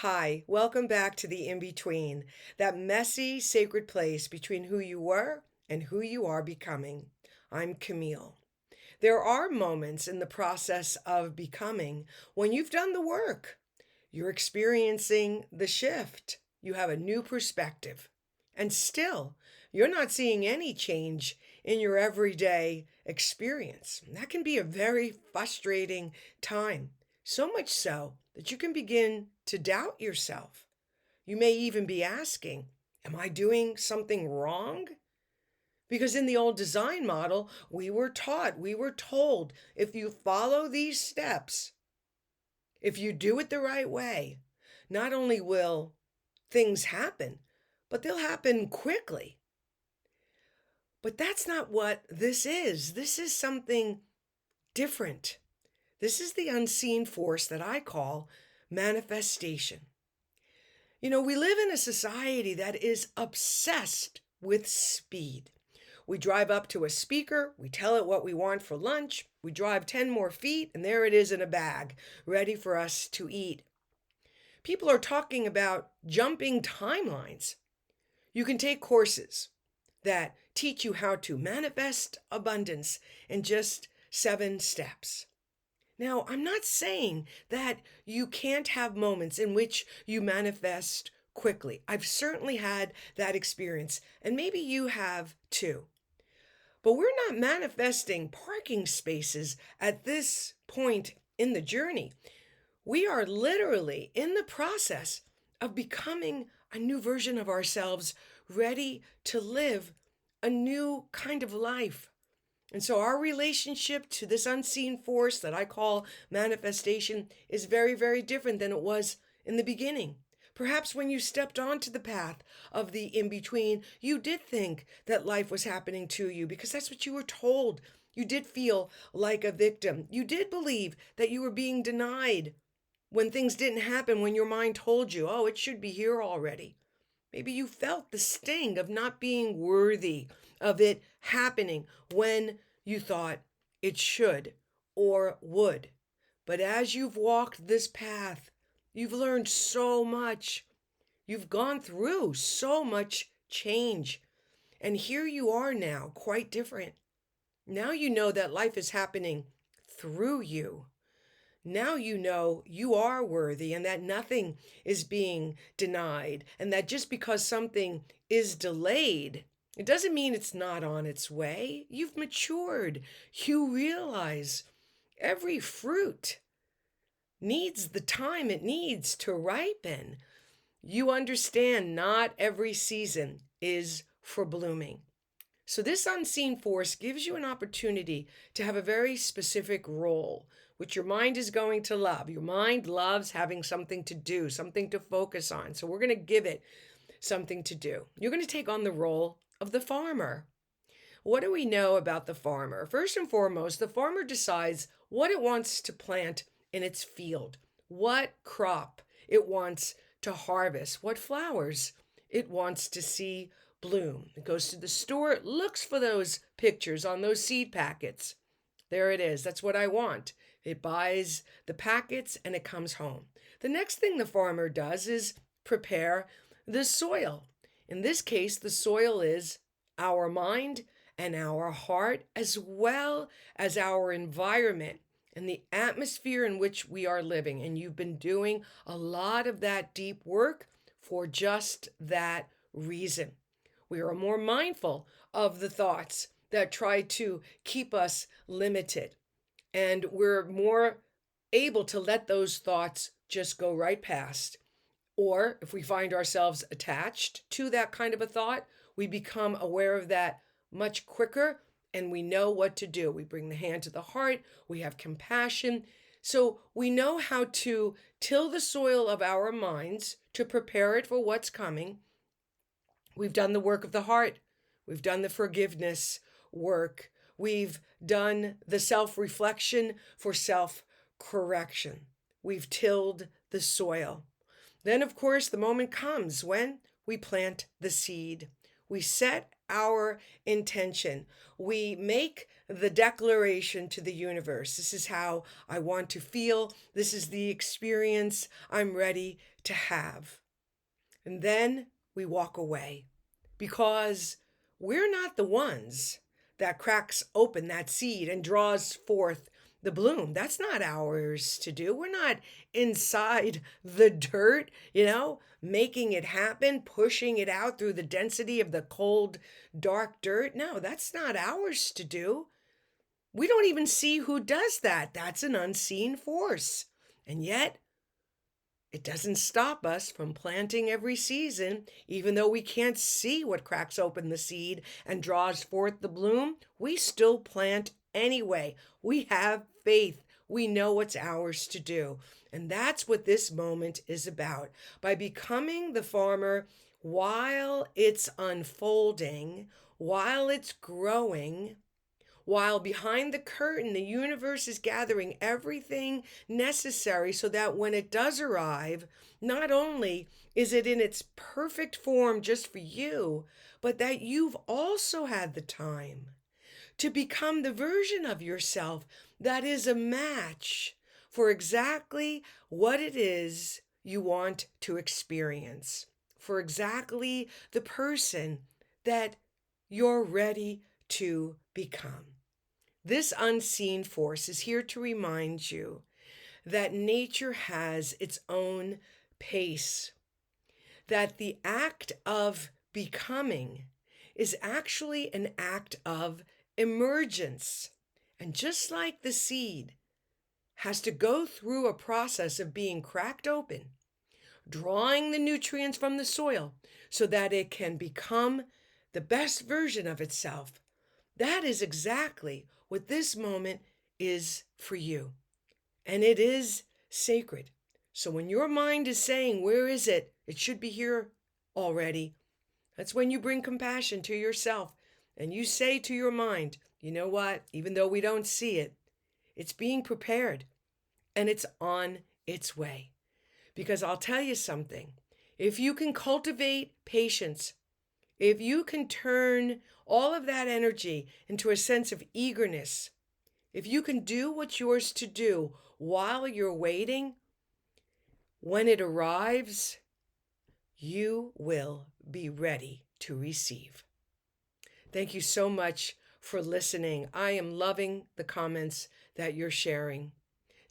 Hi, welcome back to the in between, that messy, sacred place between who you were and who you are becoming. I'm Camille. There are moments in the process of becoming when you've done the work. You're experiencing the shift. You have a new perspective. And still, you're not seeing any change in your everyday experience. That can be a very frustrating time, so much so that you can begin to doubt yourself. You may even be asking, am I doing something wrong? Because in the old design model, we were told, if you follow these steps, if you do it the right way, not only will things happen, but they'll happen quickly. But that's not what this is. This is something different. This is the unseen force that I call manifestation. We live in a society that is obsessed with speed. We drive up to a speaker, we tell it what we want for lunch, we drive 10 more feet, and there it is in a bag, ready for us to eat. People are talking about jumping timelines. You can take courses that teach you how to manifest abundance in just 7 steps. Now, I'm not saying that you can't have moments in which you manifest quickly. I've certainly had that experience, and maybe you have too. But we're not manifesting parking spaces at this point in the journey. We are literally in the process of becoming a new version of ourselves, ready to live a new kind of life. And so our relationship to this unseen force that I call manifestation is very, very different than it was in the beginning. Perhaps when you stepped onto the path of the in between, you did think that life was happening to you because that's what you were told. You did feel like a victim. You did believe that you were being denied when things didn't happen, when your mind told you, oh, it should be here already. Maybe you felt the sting of not being worthy of it happening when you thought it should or would. But as you've walked this path, you've learned so much. You've gone through so much change. And here you are now, quite different. Now you know that life is happening through you. Now you know you are worthy and that nothing is being denied, and that just because something is delayed, it doesn't mean it's not on its way. You've matured. You realize every fruit needs the time it needs to ripen. You understand not every season is for blooming. So, this unseen force gives you an opportunity to have a very specific role, which your mind is going to love. Your mind loves having something to do, something to focus on. So, we're going to give it something to do. You're going to take on the role of the farmer. What do we know about the farmer? First and foremost, the farmer decides what it wants to plant in its field, what crop it wants to harvest, what flowers it wants to see bloom. It goes to the store, looks for those pictures on those seed packets. There it is. That's what I want. It buys the packets and it comes home. The next thing the farmer does is prepare the soil. In this case, the soil is our mind and our heart, as well as our environment and the atmosphere in which we are living. And you've been doing a lot of that deep work for just that reason. We are more mindful of the thoughts that try to keep us limited. And we're more able to let those thoughts just go right past. Or if we find ourselves attached to that kind of a thought, we become aware of that much quicker and we know what to do. We bring the hand to the heart, we have compassion. So we know how to till the soil of our minds to prepare it for what's coming. We've done the work of the heart. We've done the forgiveness work. We've done the self-reflection for self-correction. We've tilled the soil. Then, of course, the moment comes when we plant the seed. We set our intention. We make the declaration to the universe. This is how I want to feel. This is the experience I'm ready to have. And then we walk away because we're not the ones that cracks open that seed and draws forth the bloom. That's not ours to do. We're not inside the dirt, making it happen, pushing it out through the density of the cold, dark dirt. No, that's not ours to do. We don't even see who does that. That's an unseen force. And yet, it doesn't stop us from planting every season, even though we can't see what cracks open the seed and draws forth the bloom. We still plant anyway. We have faith. We know what's ours to do. And that's what this moment is about. By becoming the farmer while it's unfolding, while it's growing, while behind the curtain, the universe is gathering everything necessary so that when it does arrive, not only is it in its perfect form just for you, but that you've also had the time to become the version of yourself that is a match for exactly what it is you want to experience, for exactly the person that you're ready to become. This unseen force is here to remind you that nature has its own pace, that the act of becoming is actually an act of emergence. And just like the seed has to go through a process of being cracked open, drawing the nutrients from the soil so that it can become the best version of itself, that is exactly what this moment is for you. And it is sacred. So when your mind is saying, where is it? It should be here already. That's when you bring compassion to yourself and you say to your mind, you know what? Even though we don't see it, it's being prepared and it's on its way. Because I'll tell you something, if you can cultivate patience, if you can turn all of that energy into a sense of eagerness, if you can do what's yours to do while you're waiting, when it arrives, you will be ready to receive. Thank you so much for listening. I am loving the comments that you're sharing.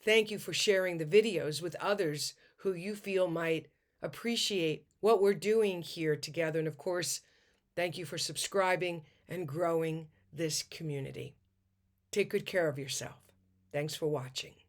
Thank you for sharing the videos with others who you feel might appreciate what we're doing here together. And of course, thank you for subscribing and growing this community. Take good care of yourself. Thanks for watching.